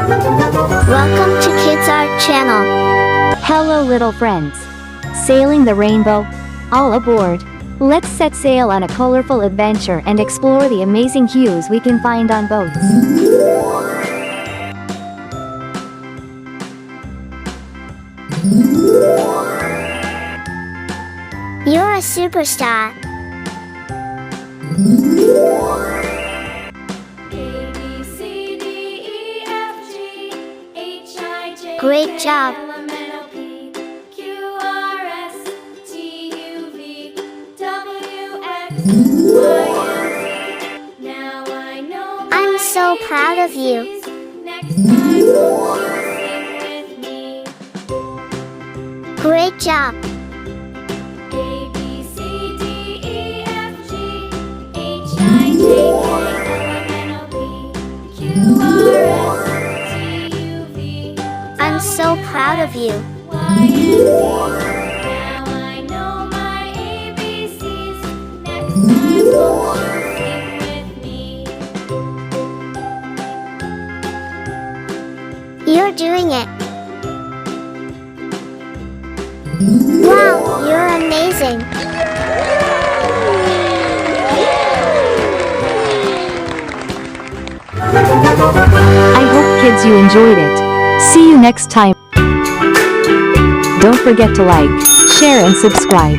Welcome to Kids Art Channel. Hello little friends. Sailing the rainbow? All aboard. Let's set sail on a colorful adventure and explore the amazing hues we can find on boats. You're a superstar. Great job. I'm so proud of you. Great job. I'm so proud of you. You're doing it. Wow, you're amazing. I hope kids you enjoyed it. See you next time. Don't forget to like, share and subscribe.